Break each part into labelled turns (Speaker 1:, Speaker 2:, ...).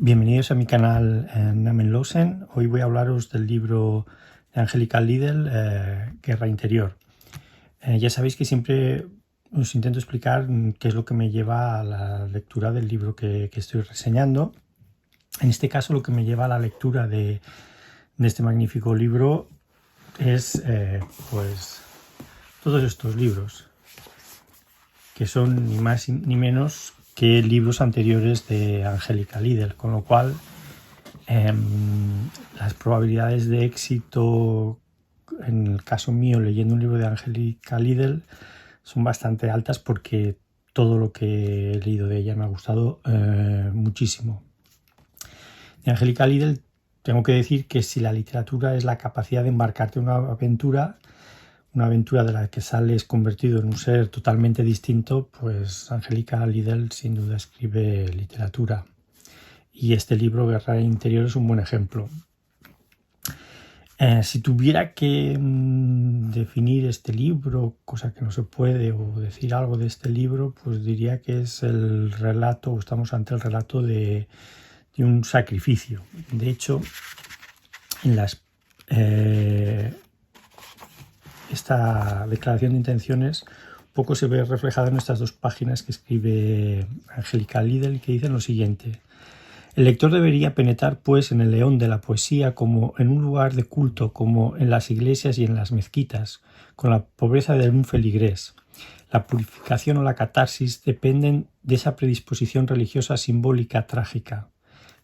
Speaker 1: Bienvenidos a mi canal Namen Losen. Hoy voy a hablaros del libro de Angelica Lidl, Guerra Interior. Ya sabéis que siempre os intento explicar qué es lo que me lleva a la lectura del libro que estoy reseñando. En este caso, lo que me lleva a la lectura de este magnífico libro es pues todos estos libros, que son ni más ni menos que libros anteriores de Angelica Lidl, con lo cual las probabilidades de éxito, en el caso mío leyendo un libro de Angelica Lidl, son bastante altas porque todo lo que he leído de ella me ha gustado muchísimo. De Angelica Lidl tengo que decir que si la literatura es la capacidad de embarcarte en una aventura de la que sales convertido en un ser totalmente distinto, pues Angelica Lidl sin duda escribe literatura. Y este libro, Guerra Interior, es un buen ejemplo. Si tuviera que definir este libro, cosa que no se puede, o decir algo de este libro, pues diría que es el relato, o estamos ante el relato de un sacrificio. De hecho, en esta declaración de intenciones poco se ve reflejada en estas dos páginas que escribe Angelica Lidl, que dicen lo siguiente: el lector debería penetrar pues en el león de la poesía como en un lugar de culto, como en las iglesias y en las mezquitas, con la pobreza de un feligrés. La purificación o la catarsis dependen de esa predisposición religiosa simbólica trágica.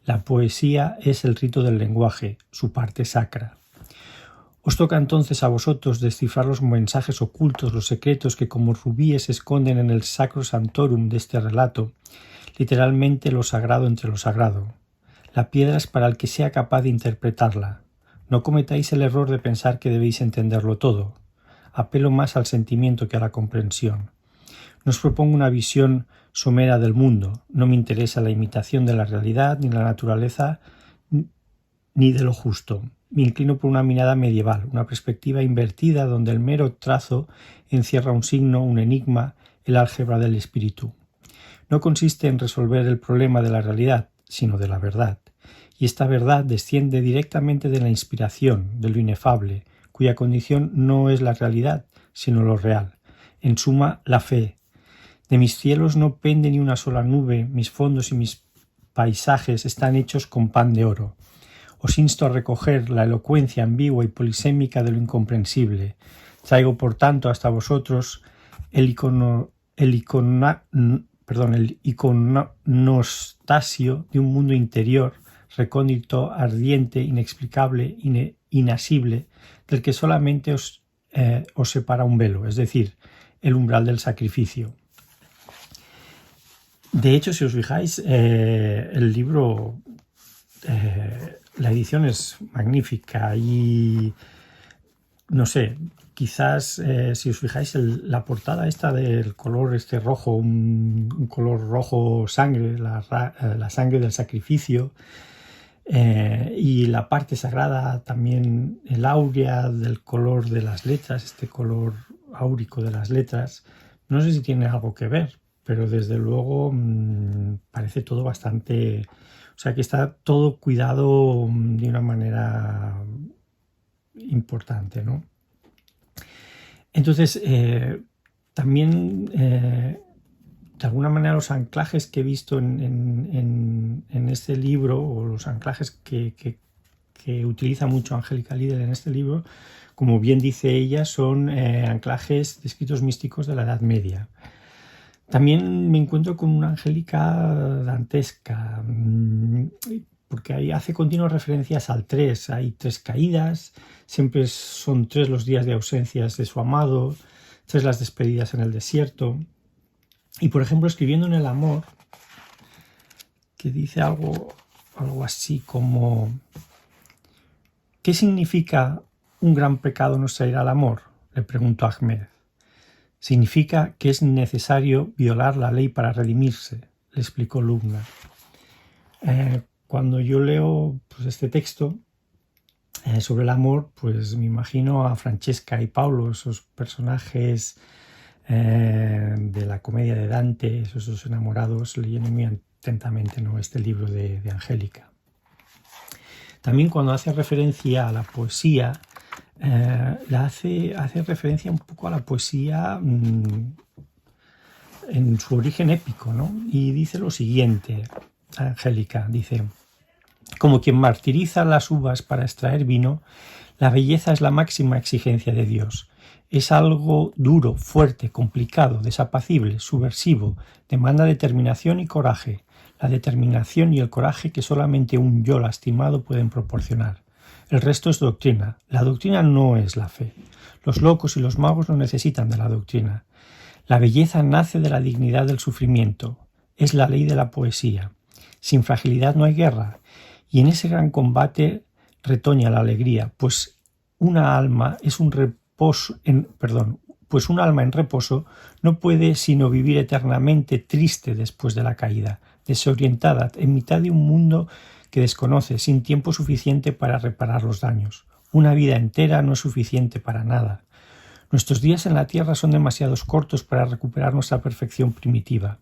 Speaker 1: La poesía es el rito del lenguaje, su parte sacra. Os toca entonces a vosotros descifrar los mensajes ocultos, los secretos que como rubíes se esconden en el sacro santorum de este relato, literalmente lo sagrado entre lo sagrado. La piedra es para el que sea capaz de interpretarla. No cometáis el error de pensar que debéis entenderlo todo. Apelo más al sentimiento que a la comprensión. No os propongo una visión somera del mundo. No me interesa la imitación de la realidad, ni la naturaleza, ni de lo justo. Me inclino por una mirada medieval, una perspectiva invertida donde el mero trazo encierra un signo, un enigma, el álgebra del espíritu. No consiste en resolver el problema de la realidad, sino de la verdad. Y esta verdad desciende directamente de la inspiración, de lo inefable, cuya condición no es la realidad, sino lo real. En suma, la fe. De mis cielos no pende ni una sola nube, mis fondos y mis paisajes están hechos con pan de oro. Os insto a recoger la elocuencia ambigua y polisémica de lo incomprensible. Traigo, por tanto, hasta vosotros el iconostasio de un mundo interior, recóndito, ardiente, inexplicable, inasible, del que solamente os separa un velo, es decir, el umbral del sacrificio. De hecho, si os fijáis, el libro, la edición es magnífica y, no sé, quizás si os fijáis la portada esta del color este rojo, un color rojo sangre, la sangre del sacrificio, y la parte sagrada también, el áurea del color de las letras, este color áurico de las letras, no sé si tiene algo que ver, pero desde luego parece todo bastante, o sea que está todo cuidado de una manera importante, ¿no? Entonces, también de alguna manera los anclajes que he visto en este libro, o los anclajes que utiliza mucho Angelica Lidl en este libro, como bien dice ella, son anclajes de escritos místicos de la Edad Media. También me encuentro con una Angélica dantesca, porque ahí hace continuas referencias al 3. Hay 3 caídas, siempre son 3 los días de ausencias de su amado, 3 las despedidas en el desierto. Y por ejemplo, escribiendo en el amor, que dice algo así como: ¿qué significa un gran pecado nos traerá al amor?, le preguntó Ahmed. Significa que es necesario violar la ley para redimirse, le explicó Lubna. Cuando yo leo este texto sobre el amor, pues me imagino a Francesca y Paolo, esos personajes de la comedia de Dante, esos enamorados, leyendo atentamente, ¿no?, este libro de Angélica. También cuando hace referencia a la poesía, hace referencia un poco a la poesía en su origen épico, ¿no? Y dice lo siguiente, Angélica, dice: como quien martiriza las uvas para extraer vino, la belleza es la máxima exigencia de Dios. Es algo duro, fuerte, complicado, desapacible, subversivo, demanda determinación y coraje, la determinación y el coraje que solamente un yo lastimado pueden proporcionar. El resto es doctrina. La doctrina no es la fe. Los locos y los magos no necesitan de la doctrina. La belleza nace de la dignidad del sufrimiento. Es la ley de la poesía. Sin fragilidad no hay guerra. Y en ese gran combate retoña la alegría, pues un alma en reposo no puede sino vivir eternamente triste después de la caída, desorientada en mitad de un mundo que desconoce, sin tiempo suficiente para reparar los daños. Una vida entera no es suficiente para nada. Nuestros días en la tierra son demasiado cortos para recuperar nuestra perfección primitiva.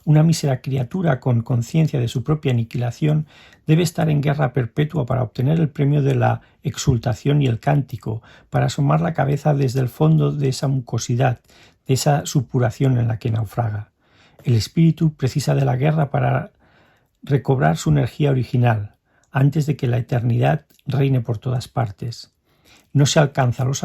Speaker 1: Una mísera criatura con conciencia de su propia aniquilación debe estar en guerra perpetua para obtener el premio de la exultación y el cántico, para asomar la cabeza desde el fondo de esa mucosidad, de esa supuración en la que naufraga. El espíritu precisa de la guerra para recobrar su energía original, antes de que la eternidad reine por todas partes. No se alcanza lo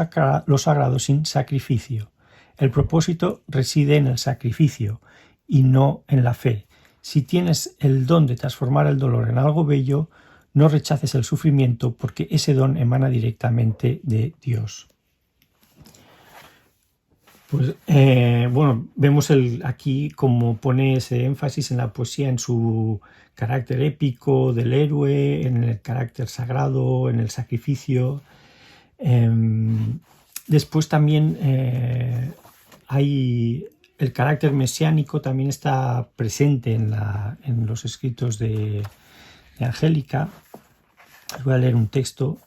Speaker 1: sagrado sin sacrificio. El propósito reside en el sacrificio y no en la fe. Si tienes el don de transformar el dolor en algo bello, no rechaces el sufrimiento, porque ese don emana directamente de Dios. Pues vemos aquí cómo pone ese énfasis en la poesía, en su carácter épico del héroe, en el carácter sagrado, en el sacrificio. Después también hay el carácter mesiánico, también está presente en los escritos de Angélica. Les voy a leer un texto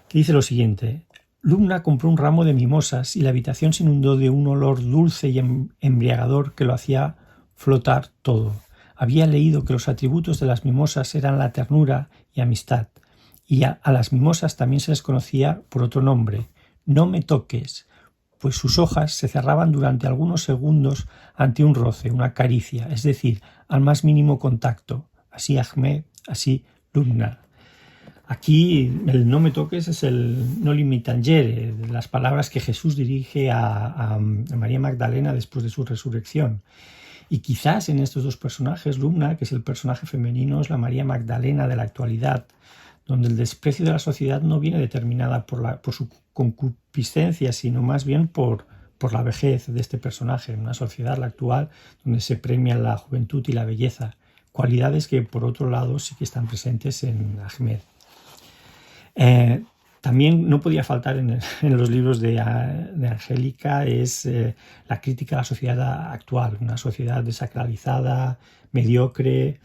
Speaker 1: que dice lo siguiente: Lumna compró un ramo de mimosas y la habitación se inundó de un olor dulce y embriagador que lo hacía flotar todo. Había leído que los atributos de las mimosas eran la ternura y amistad, y a las mimosas también se les conocía por otro nombre: no me toques, pues sus hojas se cerraban durante algunos segundos ante un roce, una caricia, es decir, al más mínimo contacto. Así Ahmed, así Lumna. Aquí el no me toques es el no li tangere, las palabras que Jesús dirige a María Magdalena después de su resurrección. Y quizás en estos dos personajes, Lumna, que es el personaje femenino, es la María Magdalena de la actualidad, donde el desprecio de la sociedad no viene determinada por su concupiscencia, sino más bien por la vejez de este personaje, en una sociedad, la actual, donde se premia la juventud y la belleza, cualidades que por otro lado sí que están presentes en Ahmed. También no podía faltar en los libros de Angélica es la crítica a la sociedad actual, una sociedad desacralizada, mediocre.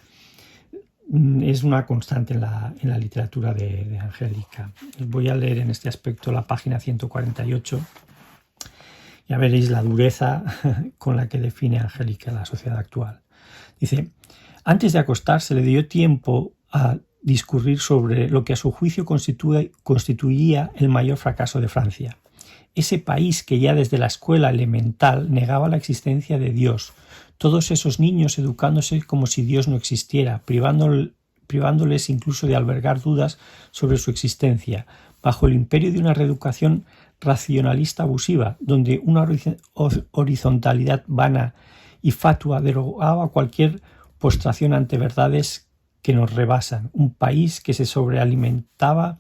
Speaker 1: Es una constante en la literatura de Angélica. Voy a leer en este aspecto la página 148. Ya veréis la dureza con la que define Angélica la sociedad actual. Dice: antes de acostarse le dio tiempo a discurrir sobre lo que a su juicio constituía el mayor fracaso de Francia. Ese país que ya desde la escuela elemental negaba la existencia de Dios, todos esos niños educándose como si Dios no existiera, privándoles incluso de albergar dudas sobre su existencia, bajo el imperio de una reeducación racionalista abusiva, donde una horizontalidad vana y fatua derogaba cualquier postración ante verdades que nos rebasan, un país que se sobrealimentaba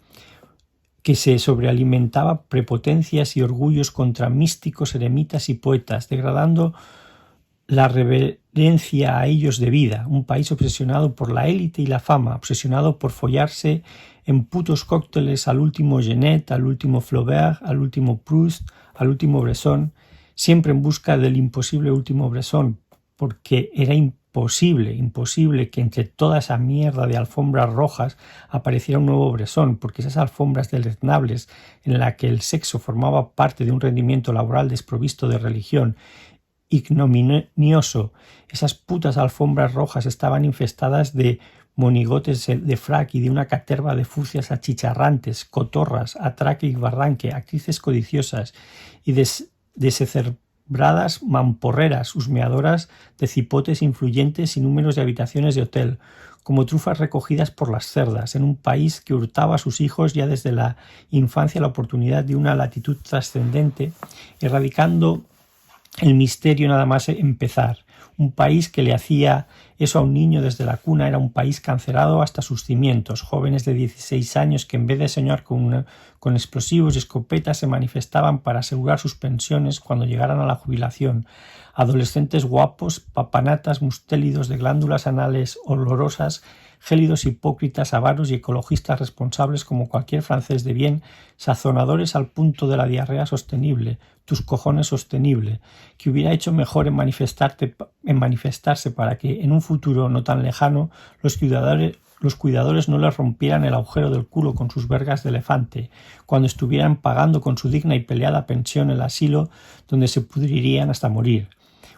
Speaker 1: prepotencias y orgullos contra místicos, eremitas y poetas, degradando la reverencia a ellos debida, un país obsesionado por la élite y la fama, obsesionado por follarse en putos cócteles al último Genet, al último Flaubert, al último Proust, al último Bresson, siempre en busca del imposible último Bresson, porque era imposible que entre toda esa mierda de alfombras rojas apareciera un nuevo Bresson, porque esas alfombras deleznables en la que el sexo formaba parte de un rendimiento laboral desprovisto de religión ignominioso. Esas putas alfombras rojas estaban infestadas de monigotes de frac y de una caterva de furcias achicharrantes, cotorras, atraque y barranque, actrices codiciosas y descerebradas mamporreras, husmeadoras de cipotes influyentes y números de habitaciones de hotel, como trufas recogidas por las cerdas, en un país que hurtaba a sus hijos ya desde la infancia la oportunidad de una latitud trascendente, erradicando el misterio nada más empezar. Un país que le hacía eso a un niño desde la cuna era un país cancelado hasta sus cimientos. Jóvenes de 16 años que en vez de soñar con explosivos y escopetas se manifestaban para asegurar sus pensiones cuando llegaran a la jubilación. Adolescentes guapos, papanatas, mustélidos de glándulas anales olorosas, gélidos hipócritas, avaros y ecologistas responsables como cualquier francés de bien, sazonadores al punto de la diarrea sostenible, tus cojones sostenible, que hubiera hecho mejor en manifestarse para que en un futuro no tan lejano los cuidadores no les rompieran el agujero del culo con sus vergas de elefante, cuando estuvieran pagando con su digna y peleada pensión el asilo donde se pudrirían hasta morir.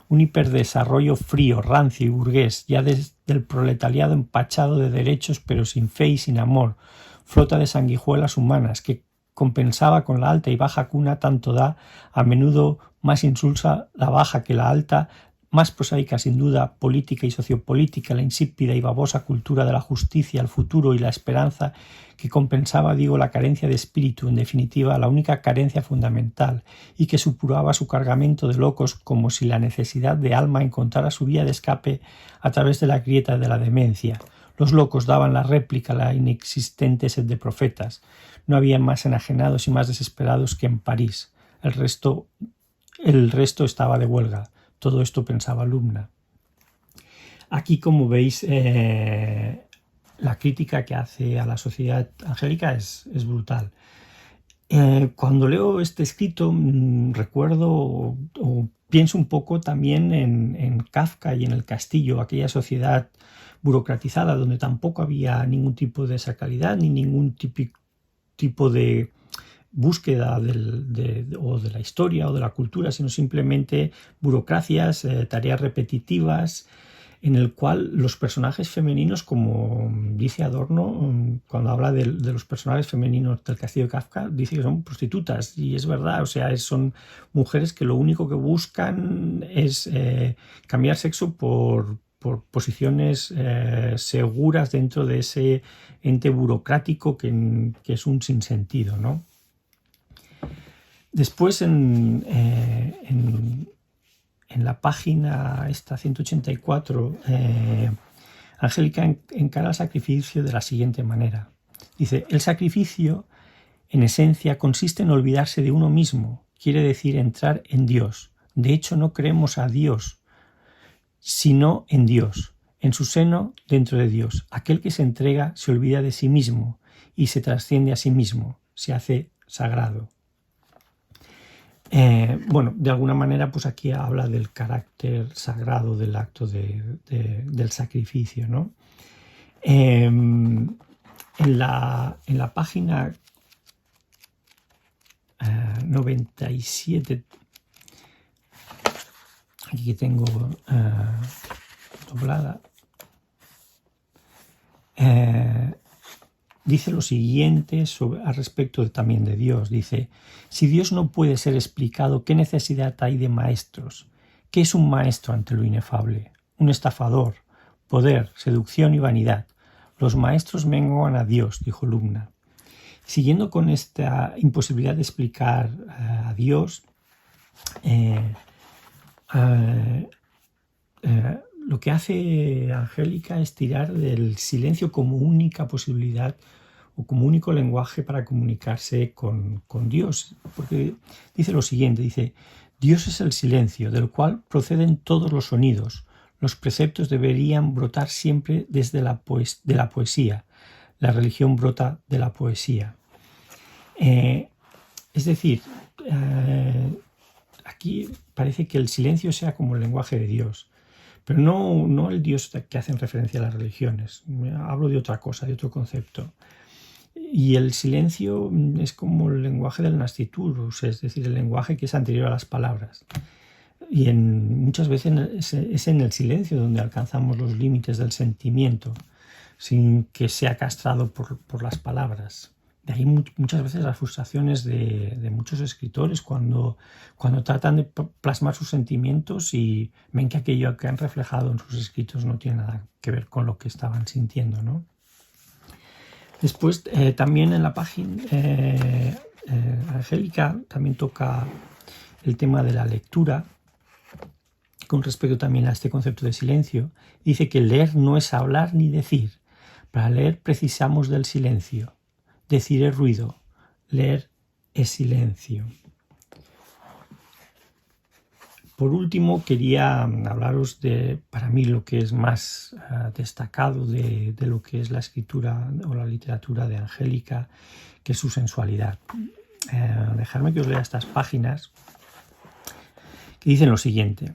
Speaker 1: Un hiperdesarrollo frío, rancio y burgués, ya desde el proletariado empachado de derechos pero sin fe y sin amor, flota de sanguijuelas humanas que compensaba con la alta y baja cuna tanto da, a menudo más insulsa la baja que la alta, más prosaica sin duda, política y sociopolítica, la insípida y babosa cultura de la justicia, el futuro y la esperanza que compensaba, la carencia de espíritu, en definitiva, la única carencia fundamental, y que supuraba su cargamento de locos como si la necesidad de alma encontrara su vía de escape a través de la grieta de la demencia. Los locos daban la réplica a la inexistente sed de profetas. No había más enajenados y más desesperados que en París. El resto estaba de huelga. Todo esto pensaba Lumna. Aquí, como veis, la crítica que hace a la sociedad angélica es brutal. Cuando leo este escrito, recuerdo o pienso un poco también en Kafka y en El Castillo, aquella sociedad burocratizada donde tampoco había ningún tipo de sacralidad ni ningún tipo de búsqueda o de la historia o de la cultura, sino simplemente burocracias, tareas repetitivas, en el cual los personajes femeninos, como dice Adorno, cuando habla de los personajes femeninos del Castillo de Kafka, dice que son prostitutas, y es verdad, o sea, son mujeres que lo único que buscan es cambiar sexo por posiciones seguras dentro de ese ente burocrático que es un sinsentido, ¿no? Después en la página esta 184, Angélica encara el sacrificio de la siguiente manera. Dice, el sacrificio en esencia consiste en olvidarse de uno mismo, quiere decir entrar en Dios. De hecho, no creemos a Dios, sino en Dios, en su seno dentro de Dios. Aquel que se entrega se olvida de sí mismo y se trasciende a sí mismo, se hace sagrado. De alguna manera, pues aquí habla del carácter sagrado del acto del sacrificio, ¿no? En la página 97, aquí tengo doblada, dice lo siguiente al respecto también de Dios. Dice, si Dios no puede ser explicado, ¿qué necesidad hay de maestros? ¿Qué es un maestro ante lo inefable? Un estafador, poder, seducción y vanidad. Los maestros menguan a Dios, dijo Lumna. Siguiendo con esta imposibilidad de explicar a Dios, lo que hace Angélica es tirar del silencio como única posibilidad o como único lenguaje para comunicarse con Dios. Porque dice lo siguiente, dice, Dios es el silencio, del cual proceden todos los sonidos. Los preceptos deberían brotar siempre desde de la poesía. La religión brota de la poesía. Es decir, aquí parece que el silencio sea como el lenguaje de Dios. Pero no el Dios que hacen referencia a las religiones. Hablo de otra cosa, de otro concepto. Y el silencio es como el lenguaje del nasciturus, es decir, el lenguaje que es anterior a las palabras. Y muchas veces es en el silencio donde alcanzamos los límites del sentimiento, sin que sea castrado por las palabras. De ahí muchas veces las frustraciones de muchos escritores cuando tratan de plasmar sus sentimientos y ven que aquello que han reflejado en sus escritos no tiene nada que ver con lo que estaban sintiendo, ¿no? Después, también en la página, Angélica también toca el tema de la lectura, con respecto también a este concepto de silencio. Dice que leer no es hablar ni decir. Para leer precisamos del silencio. Decir es ruido, leer es silencio. Por último, quería hablaros de, para mí, lo que es más destacado de lo que es la escritura o la literatura de Angélica, que es su sensualidad. Dejadme que os lea estas páginas que dicen lo siguiente.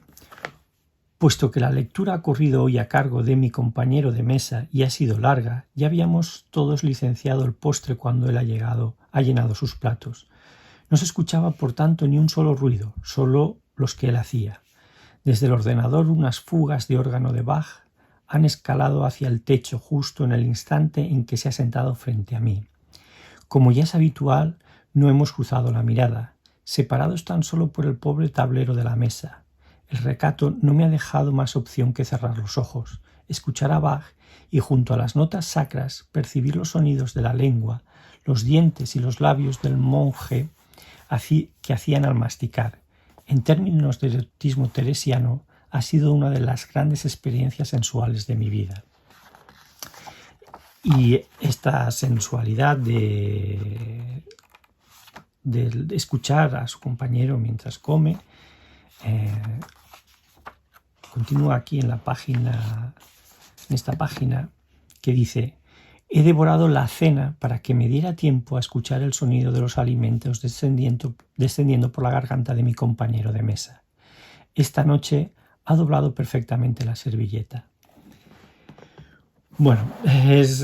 Speaker 1: Puesto que la lectura ha corrido hoy a cargo de mi compañero de mesa y ha sido larga, ya habíamos todos licenciado el postre cuando él ha llenado sus platos. No se escuchaba, por tanto, ni un solo ruido, solo los que él hacía. Desde el ordenador unas fugas de órgano de Bach han escalado hacia el techo justo en el instante en que se ha sentado frente a mí. Como ya es habitual, no hemos cruzado la mirada, separados tan solo por el pobre tablero de la mesa. El recato no me ha dejado más opción que cerrar los ojos, escuchar a Bach y junto a las notas sacras percibir los sonidos de la lengua, los dientes y los labios del monje que hacían al masticar. En términos de erotismo teresiano, ha sido una de las grandes experiencias sensuales de mi vida. Y esta sensualidad de escuchar a su compañero mientras come, continúa aquí en esta página que dice: he devorado la cena para que me diera tiempo a escuchar el sonido de los alimentos descendiendo por la garganta de mi compañero de mesa. Esta noche ha doblado perfectamente la servilleta. Bueno, es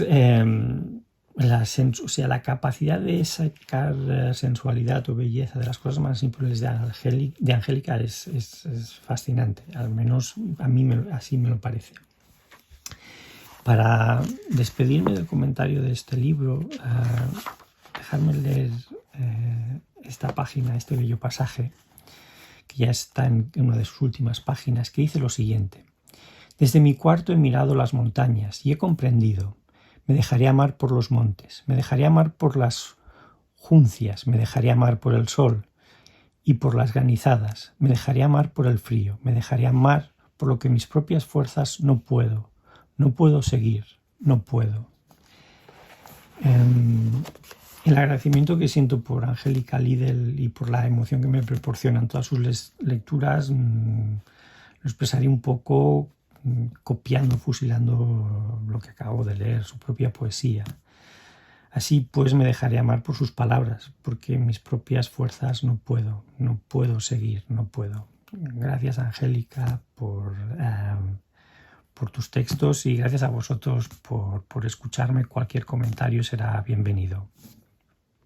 Speaker 1: la capacidad de sacar sensualidad o belleza de las cosas más simples de Angélica es fascinante, al menos a mí así me lo parece. Para despedirme del comentario de este libro, dejadme leer esta página, este bello pasaje, que ya está en una de sus últimas páginas, que dice lo siguiente. Desde mi cuarto he mirado las montañas y he comprendido. Me dejaré amar por los montes, me dejaré amar por las juncias, me dejaré amar por el sol y por las granizadas, me dejaré amar por el frío, me dejaré amar por lo que mis propias fuerzas no puedo seguir, no puedo. El agradecimiento que siento por Angélica Lidl y por la emoción que me proporcionan todas sus lecturas, lo expresaré un poco copiando, fusilando lo que acabo de leer, su propia poesía. Así pues me dejaré amar por sus palabras, porque mis propias fuerzas no puedo seguir, no puedo. Gracias, Angélica, por tus textos y gracias a vosotros por escucharme. Cualquier comentario será bienvenido.